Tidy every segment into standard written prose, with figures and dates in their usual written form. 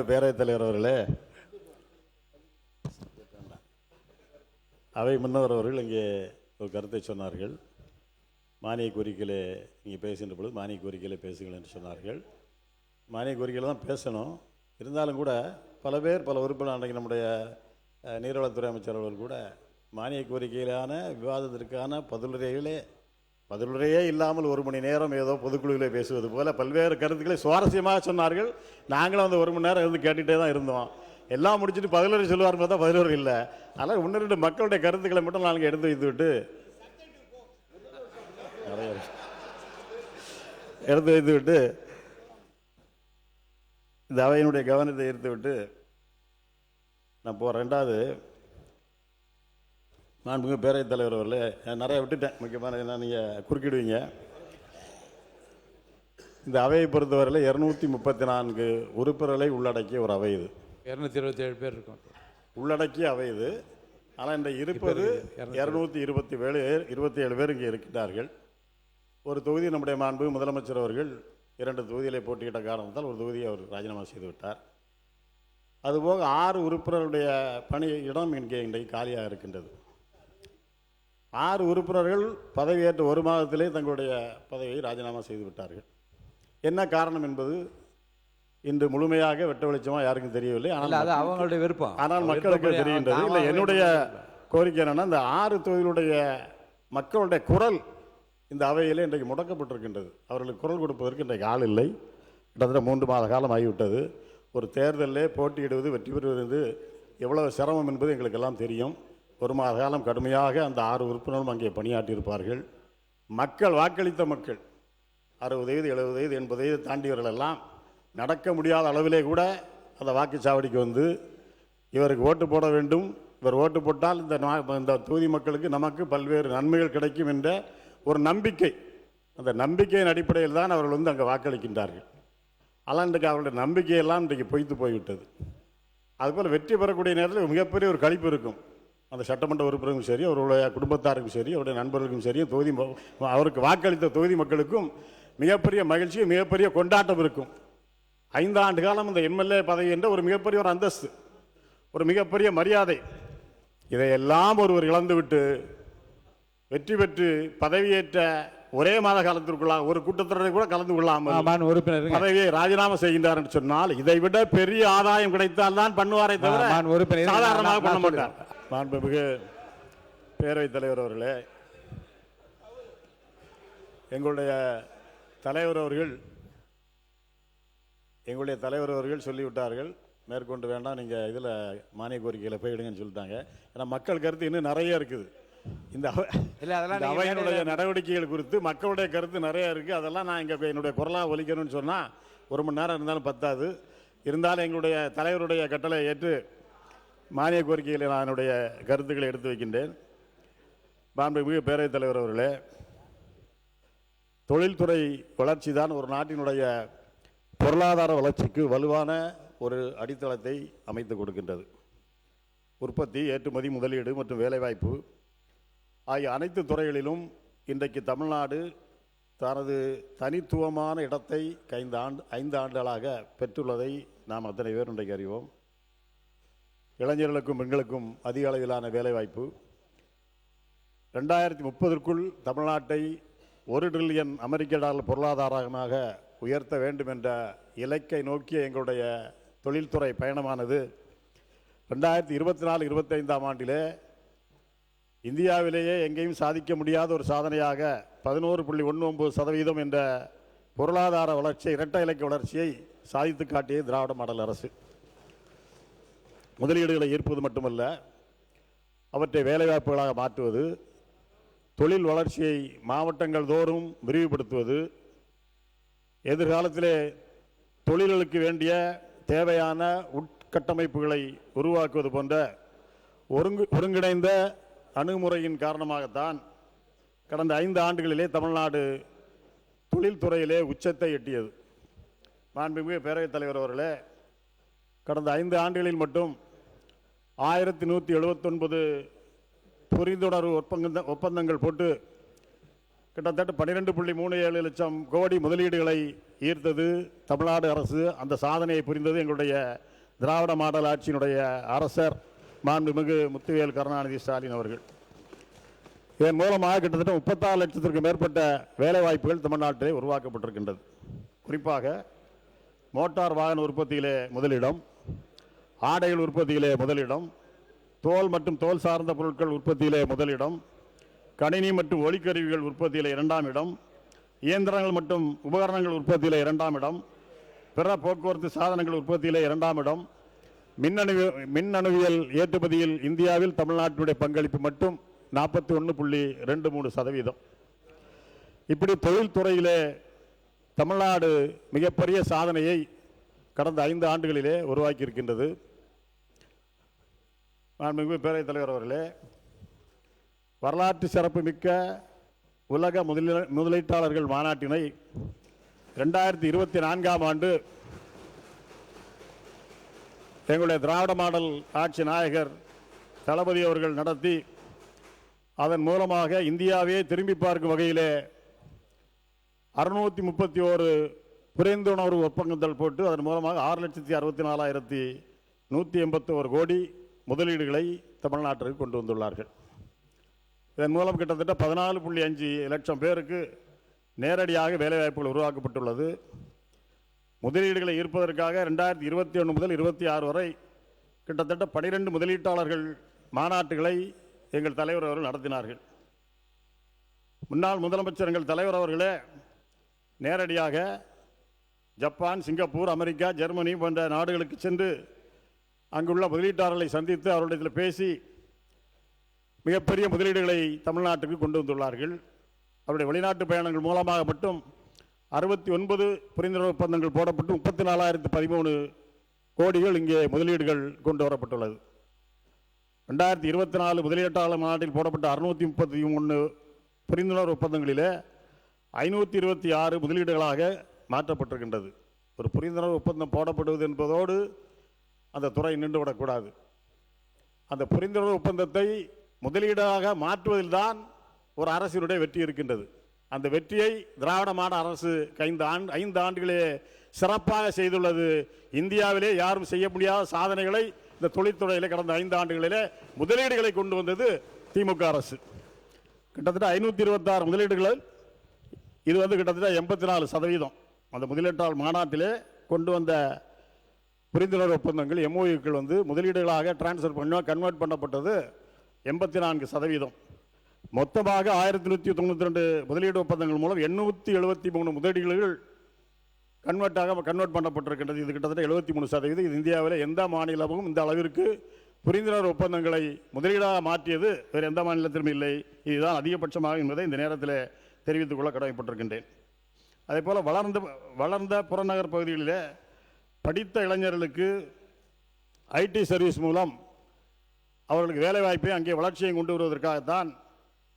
பேரவைத் தலைவர் அவர்களே, அவை முன்னவர் அவர்கள் இங்கே ஒரு கருத்தை சொன்னார்கள். மானிய கோரிக்கையிலே நீங்கள் பேசுகின்ற பொழுது மானிய கோரிக்கையில் பேசுங்கள் என்று சொன்னார்கள். மானிய கோரிக்கையில் தான் பேசணும். இருந்தாலும் கூட பல பேர் பல உறுப்பினர் அன்றைக்கு நம்முடைய நீர்வளத்துறை அமைச்சர் அவர்கள் கூட மானிய கோரிக்கையிலான விவாதத்திற்கான பதிலுரையே இல்லாமல் 1 மணி நேரம் ஏதோ பொதுக்குழுவிலே பேசுவது போல பல்வேறு கருத்துக்களை சுவாரஸ்யமாக சொன்னார்கள். நாங்களும் அந்த 1 மணி நேரம் இருந்து கேட்டுகிட்டே தான் இருந்தோம். எல்லாம் முடிச்சுட்டு பதிலுரை சொல்லுவார் பார்த்தா பதிலுரை இல்லை. அதனால் 1-2 மக்களுடைய கருத்துக்களை மட்டும் நாங்கள் எடுத்து வைத்துவிட்டு இந்த அவையினுடைய கவனத்தை ஈர்த்துவிட்டு நான் போகிறேன். 2வது, நான் பேரவைத் தலைவர் அவர்களே, நிறைய விட்டுட்டேன். முக்கியமான என்ன நீங்கள் குறுக்கிடுவீங்க. இந்த அவையை பொறுத்தவரையில் 234 உறுப்பினர்களை உள்ளடக்கிய ஒரு அவை இது. 227 பேர் இருக்கும் உள்ளடக்கிய அவை இது. ஆனால் இந்த இருப்பது 227 பேர் இங்கே இருக்கின்றார்கள். ஒரு தொகுதி நம்முடைய மாண்பு முதலமைச்சர் அவர்கள் 2 தொகுதிகளை போட்டியிட்ட காரணத்தால் ஒரு தொகுதியை அவர் ராஜினாமா செய்து விட்டார். அதுபோக 6 உறுப்பினருடைய பணி இடம் இங்கே இன்றைக்கு காலியாக இருக்கின்றது. 6 உறுப்பினர்கள் பதவியேற்ற 1 மாதத்திலே தங்களுடைய பதவியை ராஜினாமா செய்து விட்டார்கள். என்ன காரணம் என்பது இன்று முழுமையாக வெட்ட வெளிச்சமாக யாருக்கும் தெரியவில்லை. ஆனால் அவங்களுடைய விருப்பம். ஆனால் மக்களுக்கு தெரிகின்றது. இல்லை, என்னுடைய கோரிக்கை என்னன்னா, இந்த 6 தொகுதிகளுடைய மக்களுடைய குரல் இந்த அவையிலே இன்றைக்கு முடக்கப்பட்டிருக்கின்றது. அவர்களுக்கு குரல் கொடுப்பதற்கு இன்றைக்கு ஆள் இல்லை. கிட்டத்தட்ட 3 மாத காலம் ஆகிவிட்டது. ஒரு தேர்தலிலே போட்டியிடுவது வெற்றி பெறுவது எவ்வளவு சிரமம் என்பது எங்களுக்கெல்லாம் தெரியும். 1 மாத காலம் கடுமையாக அந்த 6 உறுப்பினரும் அங்கே பணியாற்றியிருப்பார்கள். மக்கள் வாக்களித்த மக்கள் 60 வயது 70 வயது 80 வயது தாண்டியவர்களெல்லாம் நடக்க முடியாத அளவிலே கூட அந்த வாக்குச்சாவடிக்கு வந்து இவருக்கு ஓட்டு போட வேண்டும், இவர் ஓட்டு போட்டால் இந்த தொகுதி மக்களுக்கு நமக்கு பல்வேறு நன்மைகள் கிடைக்கும் என்ற ஒரு நம்பிக்கை, அந்த நம்பிக்கையின் அடிப்படையில் தான் அவர்கள் வந்து அங்கே வாக்களிக்கின்றார்கள். ஆனால் இன்றைக்கு அவர்களுடைய நம்பிக்கையெல்லாம் இன்றைக்கு பொய்த்து போய்விட்டது. அதுபோல் வெற்றி பெறக்கூடிய நேரத்தில் மிகப்பெரிய ஒரு களிப்பு இருக்கும். அந்த சட்டமன்ற உறுப்பினருக்கும் சரி, அவருடைய குடும்பத்தாருக்கும் சரி, அவருடைய நண்பர்களுக்கும் சரி, அவருக்கு வாக்களித்த தொகுதி மக்களுக்கும் மிகப்பெரிய மகிழ்ச்சி, மிகப்பெரிய கொண்டாட்டம் இருக்கும். 5 ஆண்டு காலம் இந்த எம்எல்ஏ பதவி என்ற ஒரு மிகப்பெரிய ஒரு அந்தஸ்து, ஒரு மிகப்பெரிய மரியாதை, இதையெல்லாம் ஒருவர் இழந்துவிட்டு வெற்றி பெற்று பதவியேற்ற ஒரே மாத காலத்திற்குள்ளாக ஒரு கூட்டத்தொடரை கூட கலந்து கொள்ளாமல் பதவியை ராஜினாமா செய்கின்றார் என்று சொன்னால் இதை விட பெரிய ஆதாயம் கிடைத்தால் தான் பண்ணுவாரை தவிர சாதாரணமாக பண்ண மாட்டார். மாண்புமிகு பேரவைத் தலைவர் அவர்களே, எங்களுடைய தலைவர் அவர்கள் சொல்லிவிட்டார்கள், மேற்கொண்டு வேண்டாம், நீங்கள் இதில் மானிய கோரிக்கையில் போயிடுங்கன்னு சொல்லிட்டாங்க. ஏன்னா மக்கள் கருத்து இன்னும் நிறைய இருக்குது. இந்த அவையினுடைய நடவடிக்கைகள் குறித்து மக்களுடைய கருத்து நிறைய இருக்குது. அதெல்லாம் நான் இங்கே என்னுடைய குரலாக ஒலிக்கணும்னு சொன்னால் 1 மணி நேரம் இருந்தாலும் பத்தாது. இருந்தாலும் எங்களுடைய தலைவருடைய கட்டளை ஏற்று மானிய கோரிக்கையில் நான் என்னுடைய கருத்துக்களை எடுத்து வைக்கின்றேன். மாண்புமிகு பேரவைத் தலைவர் அவர்களே, தொழில்துறை வளர்ச்சி தான் ஒரு நாட்டினுடைய பொருளாதார வளர்ச்சிக்கு வலுவான ஒரு அடித்தளத்தை அமைத்து கொடுக்கின்றது. உற்பத்தி, ஏற்றுமதி, முதலீடு மற்றும் வேலைவாய்ப்பு ஆகிய அனைத்து துறைகளிலும் இன்றைக்கு தமிழ்நாடு தனது தனித்துவமான இடத்தை 5 ஆண்டுகளாக பெற்றுள்ளதை நாம் அத்தனை பேர் இன்றைக்கு அறிவோம். இளைஞர்களுக்கும் பெண்களுக்கும் அதிக அளவிலான வேலைவாய்ப்பு, 2030க்குள் தமிழ்நாட்டை $1 டிரில்லியன் அமெரிக்க பொருளாதாரமாக உயர்த்த வேண்டும் என்ற இலக்கை நோக்கிய எங்களுடைய தொழில்துறை பயணமானது 2024-25ஆம் ஆண்டிலே இந்தியாவிலேயே எங்கேயும் சாதிக்க முடியாத ஒரு சாதனையாக 11.19% என்ற பொருளாதார வளர்ச்சியை, இரட்டை இலக்க வளர்ச்சியை சாதித்து காட்டிய திராவிட மாடல் அரசு. முதலீடுகளை ஈர்ப்பது மட்டுமல்ல, அவற்றை வேலைவாய்ப்புகளாக மாற்றுவது, தொழில் வளர்ச்சியை மாவட்டங்கள் தோறும் விரிவுபடுத்துவது, எதிர்காலத்திலே தொழில்களுக்கு வேண்டிய தேவையான உட்கட்டமைப்புகளை உருவாக்குவது போன்ற ஒருங்கிணைந்த அணுகுமுறையின் காரணமாகத்தான் கடந்த 5 ஆண்டுகளிலே தமிழ்நாடு தொழில்துறையிலே உச்சத்தை எட்டியது. மாண்புமிகு பேரவைத் தலைவர் அவர்களே, கடந்த 5 ஆண்டுகளில் மட்டும் 1179 புரிந்துணர்வு ஒப்பந்தங்கள் போட்டு கிட்டத்தட்ட 12.37 லட்சம் கோடி முதலீடுகளை ஈர்த்தது தமிழ்நாடு அரசு. அந்த சாதனையை புரிந்தது எங்களுடைய திராவிட மாடல் ஆட்சியினுடைய அரசர் மாண்புமிகு முத்துவேல் கருணாநிதி ஸ்டாலின் அவர்கள். இதன் மூலமாக கிட்டத்தட்ட 36 லட்சத்திற்கு மேற்பட்ட வேலைவாய்ப்புகள் தமிழ்நாட்டிலே உருவாக்கப்பட்டிருக்கின்றது. குறிப்பாக மோட்டார் வாகன உற்பத்தியிலே முதலிடம், ஆடைகள் உற்பத்தியிலே முதலிடம், தோல் மற்றும் தோல் சார்ந்த பொருட்கள் உற்பத்தியிலே முதலிடம், கணினி மற்றும் ஒலிக்கருவிகள் உற்பத்தியிலே 2ஆம் இடம், இயந்திரங்கள் மற்றும் உபகரணங்கள் உற்பத்தியிலே 2ஆம் இடம், பிற போக்குவரத்து சாதனங்கள் உற்பத்தியிலே 2ஆம் இடம், மின்னணுவியல் ஏற்றுமதியில் இந்தியாவில் தமிழ்நாட்டினுடைய பங்களிப்பு மட்டும் 41.23%. இப்படி தொழில்துறையிலே தமிழ்நாடு மிகப்பெரிய சாதனையை கடந்த 5 ஆண்டுகளிலே உருவாக்கி இருக்கின்றது. மாண்புமிகு பேரவைத் தலைவர் அவர்களே, வரலாற்று சிறப்புமிக்க உலக முதலீட்டாளர்கள் மாநாட்டினை 2024ஆம் ஆண்டு எங்களுடைய திராவிட மாடல் ஆட்சி நாயகர் தளபதி அவர்கள் நடத்தி, அதன் மூலமாக இந்தியாவே திரும்பி பார்க்கும் வகையிலே 631 புரிந்துணர்வு ஒப்பந்தங்கள் போட்டு அதன் மூலமாக 6,64,181 கோடி முதலீடுகளை தமிழ்நாட்டிற்கு கொண்டு வந்துள்ளார்கள். இதன் மூலம் கிட்டத்தட்ட 14.5 லட்சம் பேருக்கு நேரடியாக வேலைவாய்ப்புகள் உருவாக்கப்பட்டுள்ளது. முதலீடுகளை ஈர்ப்பதற்காக 2021 முதல் 26 வரை கிட்டத்தட்ட 12 முதலீட்டாளர்கள் மாநாட்டுகளை எங்கள் தலைவர் அவர்கள் நடத்தினார்கள். முன்னாள் முதலமைச்சர் எங்கள் தலைவர் அவர்களே நேரடியாக ஜப்பான், சிங்கப்பூர், அமெரிக்கா, ஜெர்மனி போன்ற நாடுகளுக்கு சென்று அங்குள்ள முதலீட்டாளர்களை சந்தித்து அவர்களிடத்தில் பேசி மிகப்பெரிய முதலீடுகளை தமிழ்நாட்டுக்கு கொண்டு வந்துள்ளார்கள். அவருடைய வெளிநாட்டு பயணங்கள் மூலமாக மட்டும் 69 புரிந்துணர்வு ஒப்பந்தங்கள் போடப்பட்டு 34,013 கோடிகள் இங்கே முதலீடுகள் கொண்டு வரப்பட்டுள்ளது. 2024 முதலீட்டாளர் மாநாட்டில் போடப்பட்ட 633 புரிந்துணர்வு ஒப்பந்தங்களிலே 526 முதலீடுகளாக மாற்றப்பட்டிருக்கின்றது. ஒரு புரிந்துணர்வு ஒப்பந்தம் போடப்படுவது என்பதோடு அந்த துறை நின்றுவிடக்கூடாது. அந்த புரிந்துணர்வு ஒப்பந்தத்தை முதலீடாக மாற்றுவதில்தான் ஒரு அரசினுடைய வெற்றி இருக்கின்றது. அந்த வெற்றியை திராவிட மாடல் அரசு 5 ஆண்டுகளே சிறப்பாக செய்துள்ளது. இந்தியாவிலே யாரும் செய்ய முடியாத சாதனைகளை இந்த தொழில்துறையில் கடந்த 5 ஆண்டுகளிலே முதலீடுகளை கொண்டு வந்தது திமுக அரசு. கிட்டத்தட்ட 526 முதலீடுகள், இது கிட்டத்தட்ட 84%. அந்த முதலீட்டாளர் மாநாட்டிலே கொண்டு வந்த புரிந்துணர்வு ஒப்பந்தங்கள் எம்ஓயுக்கள் முதலீடுகளாக கன்வெர்ட் பண்ணப்பட்டது 84%. மொத்தமாக 1192 முதலீடு ஒப்பந்தங்கள் மூலம் 873 முதலீடுகள் கன்வெர்ட் பண்ணப்பட்டிருக்கின்றது. இது கிட்டத்தட்ட 73%. இது இந்தியாவில் எந்த மாநிலமும் இந்த அளவிற்கு புரிந்துணர்வு ஒப்பந்தங்களை முதலீடாக மாற்றியது வேறு எந்த மாநிலத்திலும் இல்லை. இதுதான் அதிகபட்சமாக என்பதை இந்த நேரத்தில் தெரிவித்துக் கொள்ள கடமைப்பட்டிருக்கின்றேன். அதே போல் வளர்ந்த புறநகர் பகுதிகளிலே படித்த இளைஞர்களுக்கு ஐடி சர்வீஸ் மூலம் அவர்களுக்கு வேலைவாய்ப்பை அங்கே வளர்ச்சியை கொண்டு வருவதற்காகத்தான்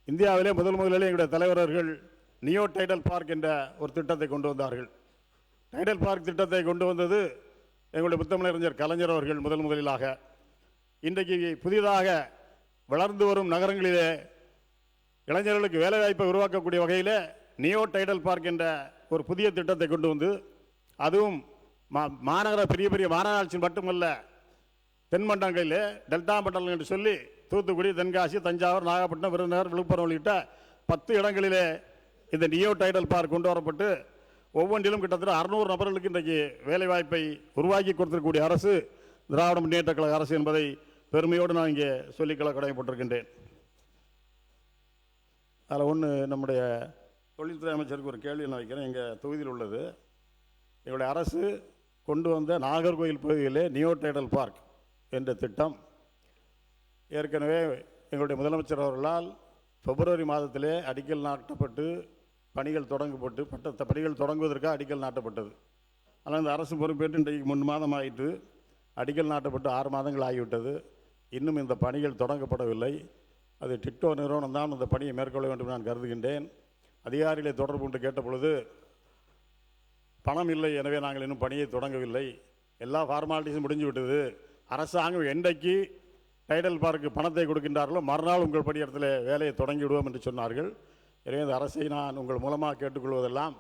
இந்தியாவிலே முதலிலே எங்களுடைய தலைவர்கள் நியோ டைடல் பார்க் என்ற ஒரு திட்டத்தை கொண்டு வந்தார்கள். டைடல் பார்க் திட்டத்தை கொண்டு வந்தது எங்களுடைய முத்தமிழறிஞர் கலைஞர் அவர்கள் முதலிலாக. இன்றைக்கு புதிதாக வளர்ந்து வரும் நகரங்களிலே இளைஞர்களுக்கு வேலைவாய்ப்பை உருவாக்கக்கூடிய வகையில் நியோ டைடல் பார்க் என்ற ஒரு புதிய திட்டத்தை கொண்டு வந்து, அதுவும் மாநகர பெரிய பெரிய மாநகராட்சி மட்டுமல்ல, தென்மண்டலங்களிலே டெல்டா மண்டலம் என்று சொல்லி தூத்துக்குடி, தென்காசி, தஞ்சாவூர், நாகப்பட்டினம், விருதுநகர், விழுப்புரம் உள்ளிட்ட 10 இடங்களிலே இந்த நியோ டைடல் பார்க் கொண்டு வரப்பட்டு ஒவ்வொன்றிலும் கிட்டத்தட்ட 600 நபர்களுக்கு இன்றைக்கு வேலைவாய்ப்பை உருவாக்கி கொடுத்திருக்கக்கூடிய அரசு திராவிட முன்னேற்ற கழக அரசு என்பதை பெருமையோடு நான் இங்கே சொல்லிக்கொள்ள கடமைப்பட்டிருக்கின்றேன். அதில் நம்முடைய தொழில்துறை அமைச்சருக்கு ஒரு கேள்வி நான் வைக்கிறேன். எங்கள் தொகுதியில் உள்ளது, எங்களுடைய அரசு கொண்டு வந்த நாகர்கோவில் பகுதியிலே நியோ டைடல் பார்க் என்ற திட்டம் ஏற்கனவே எங்களுடைய முதலமைச்சர் அவர்களால் பிப்ரவரி மாதத்திலே அடிக்கல் நாட்டப்பட்டு பணிகள் தொடங்கப்பட்டு பணிகள் தொடங்குவதற்காக அடிக்கல் நாட்டப்பட்டது. ஆனால் இந்த அரசு பொறுப்பேற்று இன்றைக்கு 3 மாதம் ஆயிட்டு, அடிக்கல் நாட்டப்பட்டு 6 மாதங்கள் ஆகிவிட்டது. இன்னும் இந்த பணிகள் தொடங்கப்படவில்லை. அது டிட்டோ நிறுவனம் தான் அந்த பணியை மேற்கொள்ள வேண்டும் நான் கருதுகின்றேன். அதிகாரிகளை தொடர்பு கொண்டு கேட்ட பொழுது பணம் இல்லை, எனவே நாங்கள் இன்னும் பணியை தொடங்கவில்லை, எல்லா ஃபார்மாலிட்டிஸும் முடிஞ்சு விட்டது, அரசாங்கம் என்றைக்கு டைடல் பார்க்கு பணத்தை கொடுக்கின்றார்களோ மறுநாள் உங்கள் பணியிடத்தில் வேலையை தொடங்கி விடுவோம் என்று சொன்னார்கள். எனவே இந்த அரசை நான் உங்கள் மூலமாக கேட்டுக்கொள்வதெல்லாம்,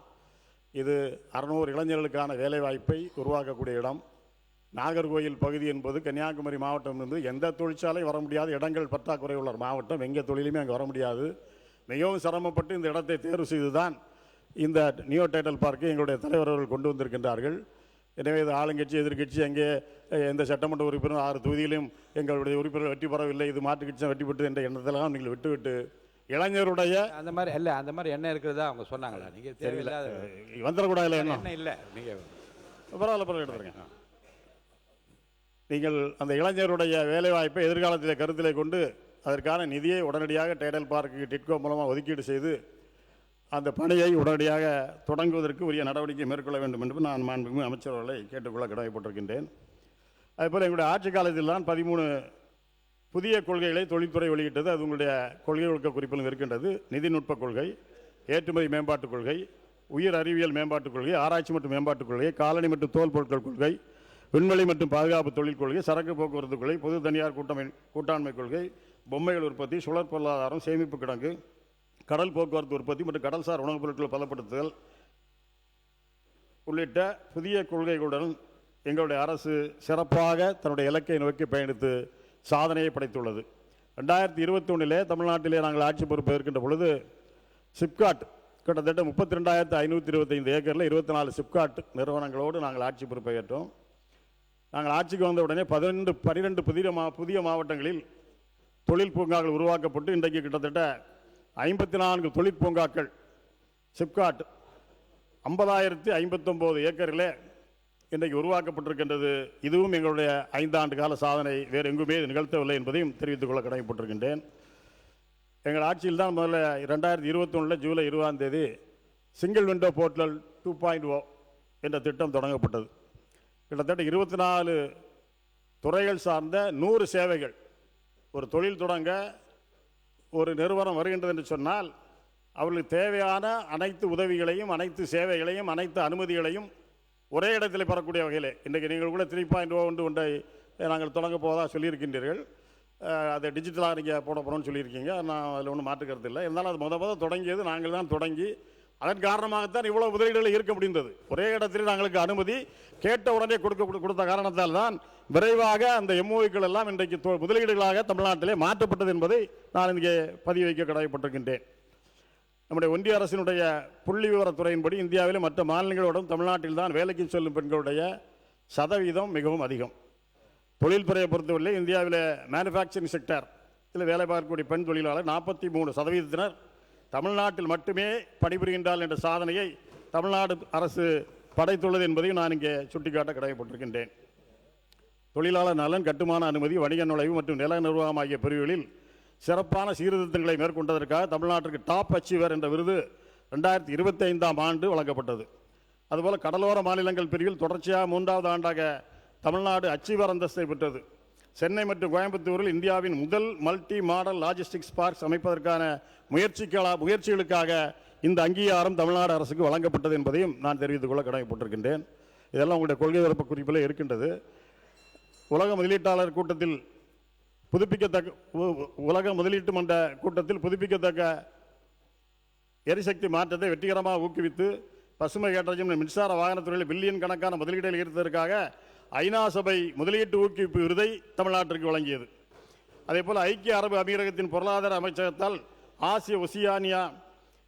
இது 600 இளைஞர்களுக்கான வேலைவாய்ப்பை உருவாக்கக்கூடிய இடம். நாகர்கோயில் பகுதி என்பது கன்னியாகுமரி மாவட்டம் இருந்து எந்த தொழிற்சாலை வர முடியாத இடங்கள் பற்றாக்குறை உள்ள மாவட்டம். எங்கே தொழிலுமே அங்கே வர முடியாது. மிகவும் சிரமப்பட்டு இந்த இடத்தை தேர்வு செய்துதான் இந்த நியோ டைடல் பார்க்கை எங்களுடைய தலைவர் அவர்கள் கொண்டு வந்திருக்கின்றார்கள். எனவே இது ஆளுங்கட்சி எதிர்கட்சி எங்கே எந்த சட்டமன்ற உறுப்பினர் 6 தொகுதியிலும் எங்களுடைய உறுப்பினர்கள் வெற்றி பெறவில்லை, இது மாற்றுக் கட்சி வெற்றி பெற்றது என்ற எண்ணத்தெல்லாம் நீங்கள் விட்டுவிட்டு இளைஞருடைய அந்த மாதிரி இல்லை, அந்த மாதிரி எண்ணம் இருக்கிறதா அவங்க சொன்னாங்களா? நீங்கள் தேவையில்லாத வந்துடக்கூடாது எண்ணம் இல்லை. நீங்கள் பரவாயில்ல எடுத்துருங்க. நீங்கள் அந்த இளைஞருடைய வேலைவாய்ப்பை எதிர்காலத்தில் கருத்தில் கொண்டு அதற்கான நிதியை உடனடியாக டைடல் பார்க்கு டிட்கோ மூலமாக ஒதுக்கீடு செய்து அந்த பணியை உடனடியாக தொடங்குவதற்கு உரிய நடவடிக்கை மேற்கொள்ள வேண்டும் என்று நான் மாண்புமிகு அமைச்சர் அவர்களை கேட்டுக்கொள்ள கடமைப்பட்டிருக்கின்றேன். அதேபோல் எங்களுடைய ஆட்சி காலத்தில் தான் 13 புதிய கொள்கைகளை தொழில்துறை வெளியிட்டது. அது உங்களுடைய கொள்கை ஒழுக்க குறிப்பிலும் இருக்கின்றது. நிதிநுட்ப கொள்கை, ஏற்றுமதி மேம்பாட்டுக் கொள்கை, உயிர் அறிவியல் மேம்பாட்டுக் கொள்கை, ஆராய்ச்சி மற்றும் மேம்பாட்டுக் கொள்கை, காலணி மற்றும் தோல் பொருட்கள் கொள்கை, விண்வெளி மற்றும் பாதுகாப்பு தொழில் கொள்கை, சரக்கு போக்குவரத்து கொள்கை, பொது தனியார் கூட்டாண்மை கொள்கை, பொம்மைகள் உற்பத்தி, சுழற் பொருளாதாரம், சேமிப்பு கிடங்கு, கடல் போக்குவரத்து உற்பத்தி மற்றும் கடல்சார் உணவுப் பொருட்கள் பலப்படுத்துதல் உள்ளிட்ட புதிய கொள்கைகளுடன் எங்களுடைய அரசு சிறப்பாக தன்னுடைய இலக்கை நோக்கி பயணித்து சாதனையை படைத்துள்ளது. 2021 தமிழ்நாட்டிலே நாங்கள் ஆட்சி பொறுப்பேற்கின்ற பொழுது சிப்காட் கிட்டத்தட்ட 32,525 ஏக்கரில் 24 சிப்காட் நிறுவனங்களோடு நாங்கள் ஆட்சி பொறுப்பேற்றோம். நாங்கள் ஆட்சிக்கு வந்த உடனே 12 புதிய மாவட்டங்களில் தொழில் பூங்காக்கள் உருவாக்கப்பட்டு இன்றைக்கு கிட்டத்தட்ட 54 தொழிற்பூங்காக்கள் சிப்காட் 50,059 ஏக்கரில் இன்றைக்கு உருவாக்கப்பட்டிருக்கின்றது. இதுவும் எங்களுடைய 5 ஆண்டு கால சாதனை, வேறு எங்குமே நிகழ்த்தவில்லை என்பதையும் தெரிவித்துக் கொள்ள கடமைப்பட்டிருக்கின்றேன். எங்கள் ஆட்சியில் தான் முதல்ல 2021 ஜூலை 20ஆம் தேதி சிங்கிள் விண்டோ போர்ட்டல் 2.0 என்ற திட்டம் தொடங்கப்பட்டது. கிட்டத்தட்ட 24 துறைகள் சார்ந்த 100 சேவைகள். ஒரு தொழில் தொடங்க ஒரு நிறுவனம் வருகின்றது என்று சொன்னால் அவர்களுக்கு தேவையான அனைத்து உதவிகளையும், அனைத்து சேவைகளையும், அனைத்து அனுமதிகளையும் ஒரே இடத்தில் பெறக்கூடிய வகையில் இன்றைக்கு நீங்கள் கூட 3.0 ஒன்றை நாங்கள் தொடங்க போவதாக சொல்லியிருக்கின்றீர்கள். அதை டிஜிட்டலாக நீங்கள் போட போகிறோம்னு சொல்லியிருக்கீங்க. நான் அதில் ஒன்றும் மாற்றுக்கிறது இல்லை. இருந்தாலும் அது முதல் தொடங்கியது நாங்கள் தான் தொடங்கி அதன் காரணமாகத்தான் இவ்வளோ முதலீடுகளை ஈர்க்க முடிந்தது. ஒரே இடத்தில் நாங்களுக்கு அனுமதி கேட்ட உடனே கொடுத்த காரணத்தால் தான் விரைவாக அந்த எம்ஓக்கள் எல்லாம் இன்றைக்கு முதலீடுகளாக தமிழ்நாட்டிலே மாற்றப்பட்டது என்பதை நான் இங்கே பதிவு வைக்க கடமைப்பட்டிருக்கின்றேன். நம்முடைய ஒன்றிய அரசினுடைய புள்ளி விவரத்துறையின்படி இந்தியாவிலே மற்ற மாநிலங்களோடும் தமிழ்நாட்டில் தான் வேலைக்கு செல்லும் பெண்களுடைய சதவீதம் மிகவும் அதிகம். தொழில்துறையை பொறுத்தவரை இந்தியாவில் மேனுஃபேக்சரிங் செக்டர் இதில் வேலை பார்க்கக்கூடிய பெண் தொழிலாளர் 43% தமிழ்நாட்டில் மட்டுமே பணிபுரிகின்றால் என்ற சாதனையை தமிழ்நாடு அரசு படைத்துள்ளது என்பதையும் நான் இங்கே சுட்டிக்காட்ட கடமைப்பட்டிருக்கின்றேன். தொழிலாளர் நலன், கட்டுமான அனுமதி, வணிக நுழைவு மற்றும் நில நிர்வாகம் ஆகிய பிரிவுகளில் சிறப்பான சீர்திருத்தங்களை மேற்கொண்டதற்காக தமிழ்நாட்டிற்கு டாப் அச்சீவர் என்ற விருது 2025ஆம் ஆண்டு வழங்கப்பட்டது. அதுபோல் கடலோர மாநிலங்கள் பிரிவில் தொடர்ச்சியாக 3வது ஆண்டாக தமிழ்நாடு அச்சீவர் அந்தஸ்தை பெற்றது. சென்னை மற்றும் கோயம்புத்தூரில் இந்தியாவின் முதல் மல்டி மாடல் லாஜிஸ்டிக்ஸ் பார்க்ஸ் அமைப்பதற்கான முயற்சிகளுக்காக இந்த அங்கீகாரம் தமிழ்நாடு அரசுக்கு வழங்கப்பட்டது என்பதையும் நான் தெரிவித்துக் கொள்ள கடமைப்பட்டிருக்கின்றேன். இதெல்லாம் உங்களுடைய கொள்கை பரப்பு குறிப்பில் இருக்கின்றது. உலக முதலீட்டாளர் கூட்டத்தில் உலக முதலீட்டு மன்ற கூட்டத்தில் புதுப்பிக்கத்தக்க எரிசக்தி மாற்றத்தை வெற்றிகரமாக ஊக்குவித்து பசுமை ஹைட்ரஜன் மின்சார வாகனத்துறையில் பில்லியன் கணக்கான முதலீடுகளை ஈர்த்ததற்காக ஐநா சபை முதலீட்டு ஊக்குவிப்பு விருதை தமிழ்நாட்டிற்கு வழங்கியது. அதேபோல் ஐக்கிய அரபு அமீரகத்தின் பொருளாதார அமைச்சகத்தால் ஆசிய ஒசியானியா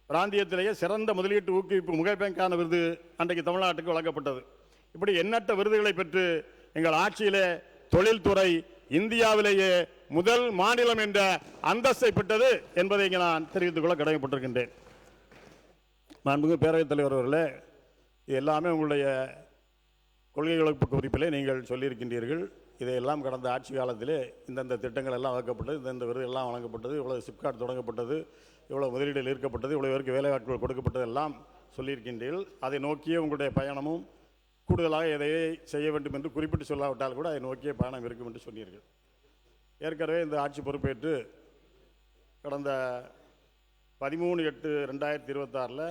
பிராந்தியத்திலேயே சிறந்த முதலீட்டு ஊக்குவிப்பு முகப்பேங்கான விருது அன்றைக்கு தமிழ்நாட்டுக்கு வழங்கப்பட்டது. இப்படி எண்ணற்ற விருதுகளை பெற்று எங்கள் ஆட்சியிலே தொழில்துறை இந்தியாவிலேயே முதல் மாநிலம் என்ற அந்தஸ்தை பெற்றது என்பதை இங்கே நான் தெரிவித்துக் கொள்ள கடமைப்பட்டிருக்கின்றேன். மாண்புமிகு பேரவைத் தலைவர் அவர்களே, எல்லாமே உங்களுடைய கொள்கை வகுப்பு குறிப்பிலே நீங்கள் சொல்லியிருக்கின்றீர்கள். இதையெல்லாம் கடந்த ஆட்சி காலத்திலே இந்தந்த திட்டங்கள் எல்லாம் வகுக்கப்பட்டது, இந்தந்த விருது எல்லாம் வழங்கப்பட்டது, இவ்வளவு சிப்காட் தொடங்கப்பட்டது, இவ்வளோ முதலீடுகள் ஈர்க்கப்பட்டது, இவ்வளோ பேருக்கு வேலைவாய்ப்புகள் கொடுக்கப்பட்டது எல்லாம் சொல்லியிருக்கின்றீர்கள். அதை நோக்கிய உங்களுடைய பயணமும் கூடுதலாக எதையே செய்ய வேண்டும் என்று குறிப்பிட்டு சொல்லாவிட்டால் கூட அதை நோக்கிய பயணம் இருக்கும் என்று சொன்னீர்கள். ஏற்கனவே இந்த ஆட்சி பொறுப்பேற்று கடந்த 13/8/2026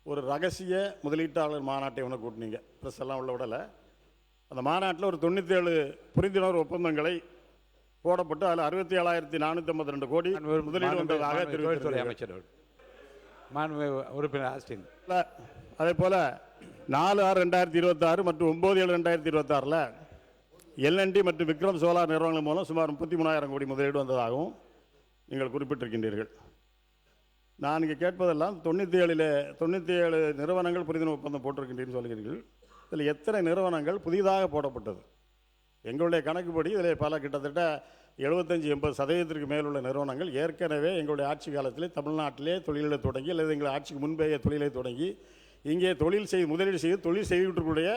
ஒரு ரகசிய முதலீட்டாளர் மாநாட்டை ஒன்று கூட்டினீங்க. ப்ரெஸ் எல்லாம் உள்ள விடலை. அந்த மாநாட்டில் ஒரு 97 புரிந்துணர்வு ஒப்பந்தங்களை போடப்பட்டு அதில் 67,452 கோடி முதலீடு வந்ததாக தெரிவித்துள்ளார் அமைச்சர். மாண்பு உறுப்பினர் ஆஸ்டின். அதே போல் 4/6/2026 மற்றும் 9/7/2026 எல்என்டி மற்றும் விக்ரம் சோலார் நிறுவனங்கள் மூலம் சுமார் 33,000 கோடி முதலீடு வந்ததாகவும் நீங்கள் குறிப்பிட்டிருக்கின்றீர்கள். நான் இங்கே கேட்பதெல்லாம் 97 நிறுவனங்கள் புரிந்துணர்வு ஒப்பந்தம் போட்டிருக்கின்றீர்கள் சொல்கிறீர்கள். இதில் எத்தனை நிறுவனங்கள் புதிதாக போடப்பட்டது? எங்களுடைய கணக்குப்படி இதில் பல கிட்டத்தட்ட 75-80% மேலுள்ள நிறுவனங்கள் ஏற்கனவே எங்களுடைய ஆட்சி காலத்திலே தமிழ்நாட்டிலே தொழிலை தொடங்கி அல்லது எங்கள் ஆட்சிக்கு முன்பேய தொழிலை தொடங்கி இங்கே முதலீடு செய்து தொழில் செய்துக்கூடிய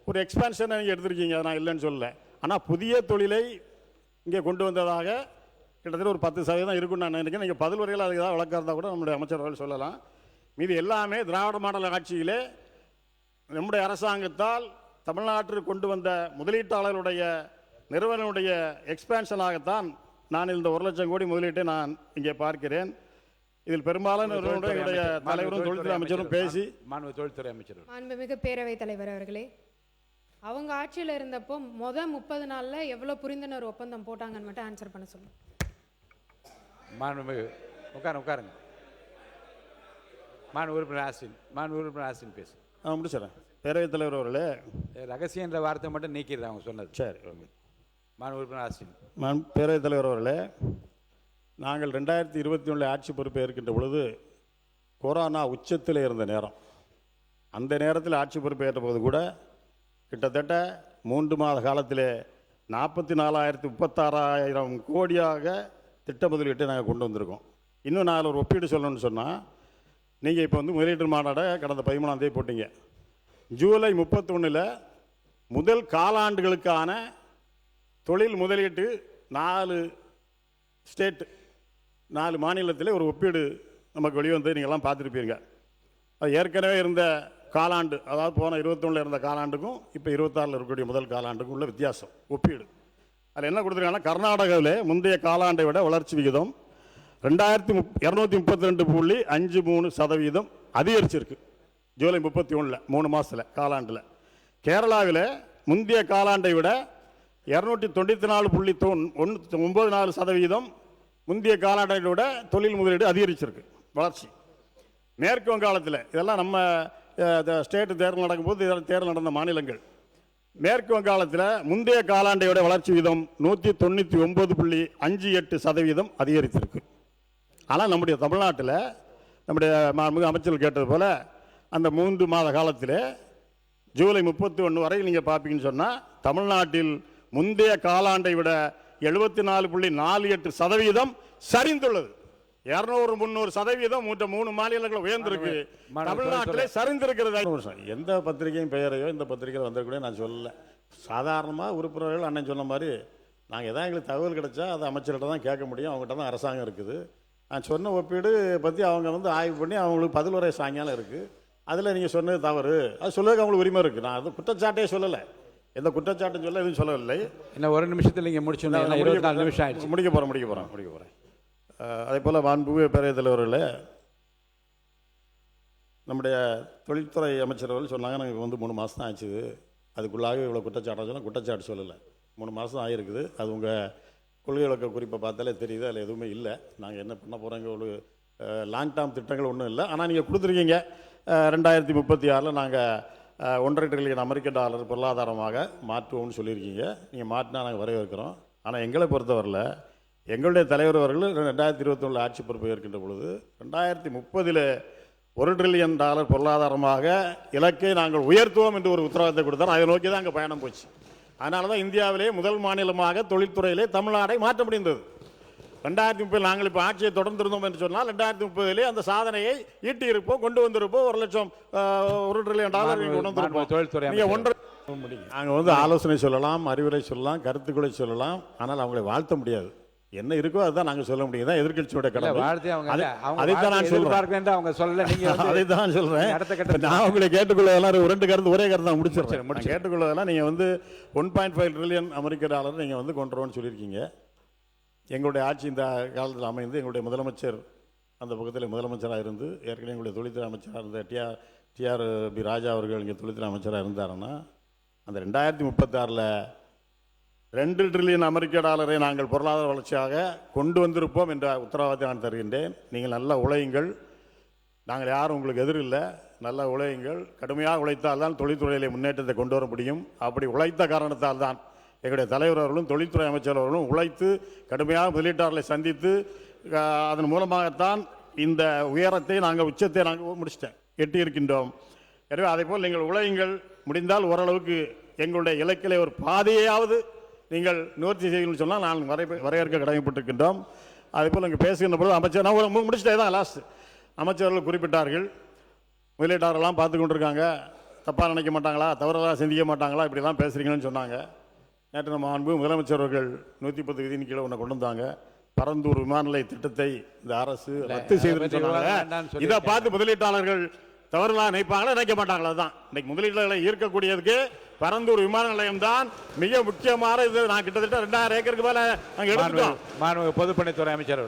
ஒரு எக்ஸ்பான்ஷனை நீங்கள் எடுத்திருக்கீங்க. நான் இல்லைன்னு சொல்லலை. ஆனால் புதிய தொழிலை இங்கே கொண்டு வந்ததாக கிட்டத்தட்ட ஒரு 10% இருக்குன்னு நான் நினைக்கிறேன். நீங்கள் பதில் வரையில் அதுக்கு ஏதாவது வழக்கம் இருந்தால் கூட நம்முடைய அமைச்சர்கள் சொல்லலாம். மீது எல்லாமே திராவிட மாடல் ஆட்சியிலே நம்முடைய அரசாங்கத்தால் தமிழ்நாட்டில் கொண்டு வந்த முதலீட்டாளர்களுடைய நிறுவனனுடைய எக்ஸ்பேன்ஷனாகத்தான் நான் இந்த 1,00,000 கோடி முதலீட்டை நான் இங்கே பார்க்கிறேன். இதில் பெரும்பாலான என்னுடைய தலைவரும் தொழில்துறை அமைச்சரும் பேசி தொழில்துறை அமைச்சர் மாண்புமிகு பேரவைத் தலைவர் அவர்களே, அவங்க ஆட்சியில் இருந்தப்போ 30 நாளில் எவ்வளோ புரிந்துணர்வு ஒப்பந்தம் போட்டாங்கன்னு மட்டும் ஆன்சர் பண்ண சொல்லுங்க. மாண்புமிகு உட்காருங்க. உறுப்பினர் ஆஸ்டின் பேசு. முடிச்சிடறேன். பேரவைத் தலைவர் அவர்களே, ரகசியன்ற வார்த்தை மட்டும் நீக்கிடுறேன் அவங்க சொன்னது. சரி. உறுப்பினர் ஆஸ்டின். பேரவைத் தலைவர் அவர்களே, நாங்கள் 2021 ஆட்சி பொறுப்பை இருக்கின்ற பொழுது கொரோனா உச்சத்தில் இருந்த நேரம். அந்த நேரத்தில் ஆட்சி பொறுப்பை ஏற்ற போது கூட கிட்டத்தட்ட 3 மாத காலத்திலே 44,36,000 கோடியாக திட்ட முதலீட்டை நாங்கள் கொண்டு வந்திருக்கோம். இன்னும் நான் ஒரு ஒப்பீடு சொல்லணும்னு சொன்னால், நீங்கள் இப்போ முதலீட்டு மாநாடை கடந்த 13ஆம் தேதி போட்டீங்க. ஜூலை 31 முதல் காலாண்டுகளுக்கான தொழில் முதலீட்டு 4 ஸ்டேட் 4 மாநிலத்தில் ஒரு ஒப்பீடு நமக்கு வெளிவந்து நீங்கள்லாம் பார்த்துருப்பீங்க. அது ஏற்கனவே இருந்த காலாண்டு, அதாவது போன 21 இருந்த காலாண்டுக்கும் இப்போ 26 இருக்கக்கூடிய முதல் காலாண்டுக்கும் உள்ள வித்தியாசம் ஒப்பீடு. அதில் என்ன கொடுத்துருக்காங்கன்னா, கர்நாடகாவில் முந்தைய காலாண்டை விட வளர்ச்சி விகிதம் 2,252.53% அதிகரிச்சிருக்கு ஜூலை 31 3 மாதத்தில் காலாண்டில். கேரளாவில் முந்தைய காலாண்டை விட 294.94% முந்தைய காலாண்டை விட தொழில் முதலீடு அதிகரிச்சிருக்கு வளர்ச்சி. மேற்கு வங்காளத்தில், இதெல்லாம் நம்ம ஸ்டேட்டு தேர்தல் நடக்கும்போது தேர்தல் நடந்த மாநிலங்கள். மேற்கு வங்காளத்தில் முந்தைய காலாண்டை விட வளர்ச்சி விகிதம் 199.58% அதிகரித்திருக்கு. ஆனால் நம்முடைய தமிழ்நாட்டில் நம்முடைய அமைச்சர்கள் கேட்டது போல் அந்த 3 மாத காலத்தில் ஜூலை 31 வரை நீங்கள் பார்ப்பீங்கன்னு சொன்னால் தமிழ்நாட்டில் முந்தைய காலாண்டை விட 74.48% சரிந்துள்ளது. 200-300% 3 மாநிலங்கள் உயர்ந்திருக்கு. தமிழ்நாட்டிலே சரிந்திருக்கிறது. எந்த பத்திரிகையும் பெயரையோ இந்த பத்திரிகையில் வந்திருக்கூட நான் சொல்லலை. சாதாரணமாக உறுப்பினர்கள் அண்ணன் சொன்ன மாதிரி நாங்கள் எதாவது எங்களுக்கு தகவல் கிடைச்சா அதை அமைச்சர்கிட்ட தான் கேட்க முடியும். அவங்ககிட்ட தான் அரசாங்கம் இருக்குது. நான் சொன்ன ஒப்பீடு பற்றி அவங்க ஆய்வு பண்ணி அவங்களுக்கு பதில் உரை சாயங்காலம் இருக்குது. அதில் நீங்கள் சொன்னது தவறு, அது சொல்லுறதுக்கு அவங்களுக்கு உரிமை இருக்குது. நான் அது குற்றச்சாட்டே சொல்லலை, எந்த குற்றச்சாட்டும் சொல்ல எதுவும் சொல்லவில்லை. இன்னும் 1 நிமிஷத்தில் நீங்கள் முடிச்சுன்னா 24 நிமிஷம் ஆயிடுச்சு. முடிக்க போகிறேன். அதே போல் மாண்புமிகு பேரவைத் தலைவர்களே, நம்முடைய தொழில்துறை அமைச்சர்கள் சொன்னாங்க நாங்கள் 3 மாதம் தான் ஆச்சு, அதுக்குள்ளாக இவ்வளோ குற்றச்சாட்டு சொன்னால் குற்றச்சாட்டு சொல்லலை. 3 மாதம் ஆகிருக்குது. அது உங்கள் கொள்கை விளக்க குறிப்பை பார்த்தாலே தெரியுது, அதில் எதுவுமே இல்லை. நாங்கள் என்ன பண்ண போகிறோங்க, ஒரு லாங் டேர்ம் திட்டங்கள் ஒன்றும் இல்லை. ஆனால் நீங்கள் கொடுத்துருக்கீங்க 2036 நாங்கள் $1.5 ட்ரில்லியன் அமெரிக்க டாலர் பொருளாதாரமாக மாற்றுவோம்னு சொல்லியிருக்கீங்க. நீங்கள் மாற்றினா நாங்கள் வரவேற்கிறோம். ஆனால் எங்களை பொறுத்தவரையில் எங்களுடைய தலைவர் அவர்கள் 2021 ஆட்சி பொறுப்பை ஏற்கின்ற பொழுது 2030 $1 ட்ரில்லியன் பொருளாதாரமாக இலக்கை நாங்கள் உயர்த்துவோம் என்று ஒரு உத்தரவாதத்தை கொடுத்தார். அதை நோக்கி தான் அங்கே பயணம் போச்சு. அதனால தான் இந்தியாவிலே முதல் மாநிலமாக தொழில்துறையிலே தமிழ்நாடை மாற்ற முடிந்தது. 2030 நாங்கள் இப்போ ஆட்சியை தொடர்ந்திருந்தோம் என்று சொன்னால் 2030 அந்த சாதனையை ஈட்டி இருப்போம், கொண்டு வந்திருப்போம். $1 ட்ரில்லியன் கொண்டு வந்திருப்போம். நாங்கள் ஆலோசனை சொல்லலாம், அறிவுரை சொல்லலாம், கருத்துக்களை சொல்லலாம். ஆனால் அவங்களை வாழ்த்த முடியாது. என்ன இருக்கோ அதுதான் நாங்கள் சொல்ல முடியும். தான் எதிர்கட்சியோட கடமை. அதைத்தான் நான் சொல்றேன். அவங்க சொல்லல, நீங்க அதைத்தான் நான் சொல்றேன். நான் உங்களை கேட்டுக்கொள்ளதெல்லாம் 2 கருத்து ஒரே கருத்து தான் முடிச்சிருக்கேன். கேட்டுக்கொள்ளதெல்லாம் நீங்க $1.5 ட்ரில்லியன் அமெரிக்க டாலர் நீங்க கொண்டு வருவோம்னு சொல்லியிருக்கீங்க. எங்களுடைய ஆட்சி இந்த காலத்தில் அமைந்து எங்களுடைய முதலமைச்சர் அந்த பக்கத்தில் முதலமைச்சராக இருந்து ஏற்கனவே எங்களுடைய தொழில்துறை அமைச்சராக இருந்த டிஆர் ராஜா அவர்கள் இங்கே தொழில்துறை அமைச்சராக இருந்தாருன்னா அந்த 2036 $2 ட்ரில்லியன் அமெரிக்க டாலரை நாங்கள் பொருளாதார வளர்ச்சியாக கொண்டு வந்திருப்போம் என்ற உத்தரவாதத்தை நான் தருகின்றேன். நீங்கள் நல்லா உழையுங்கள். நாங்கள் யாரும் உங்களுக்கு எதிர் இல்லை, நல்லா உழையுங்கள், கடுமையாக உழைத்தால் தான் தொழில்துறையிலே முன்னேற்றத்தை கொண்டு வர முடியும். அப்படி உழைத்த காரணத்தால் தான் எங்களுடைய தலைவர் அவர்களும் தொழில்துறை அமைச்சர் அவர்களும் உழைத்து கடுமையாக முதலீட்டாளர்களை சந்தித்து அதன் மூலமாகத்தான் இந்த உயரத்தை நாங்கள் உச்சத்தை நாங்கள் எட்டி இருக்கின்றோம். எனவே அதே போல் நீங்கள் உழையுங்கள், முடிந்தால் ஓரளவுக்கு எங்களுடைய இலக்கிலே ஒரு பாதையாவது நீங்கள் நிவர்த்தி செய்யணும்னு சொன்னால் நான் வரையறுக்க கடமைப்பட்டிருக்கின்றோம். அதே போல் இங்கே பேசுகின்ற பொழுது அமைச்சர் நான் முடிச்சிட்டே தான் லாஸ்ட் அமைச்சர்கள் குறிப்பிட்டார்கள், முதலீட்டாளர்கள்லாம் பார்த்து கொண்டிருக்காங்க, தப்பாக நினைக்க மாட்டாங்களா, தவறாக சிந்திக்க மாட்டாங்களா, இப்படிலாம் பேசுகிறீங்கன்னு சொன்னாங்க. நேற்று நம்ம அன்பு முதலமைச்சர் அவர்கள் 110 விதியின் கீழே ஒன்று கொண்டு வந்தாங்க. பரந்தூர் விமான நிலைய திட்டத்தை இந்த அரசு ரத்து செய்து சொன்னாங்க. இதை பார்த்து முதலீட்டாளர்கள் தவறுலாம் நினைப்பாங்களா, நினைக்க மாட்டாங்களா? தான் இன்னைக்கு முதலீட்டாளர்களை ஈர்க்கக்கூடியதுக்கு பரந்தூர் விமான நிலையம் தான் மிக முக்கியமான இது. நான் கிட்டத்தட்ட 2000 ஏக்கருக்கு மேல நாங்கள் எடுத்துட்டோம். பொதுப்பணித்துறை அமைச்சர்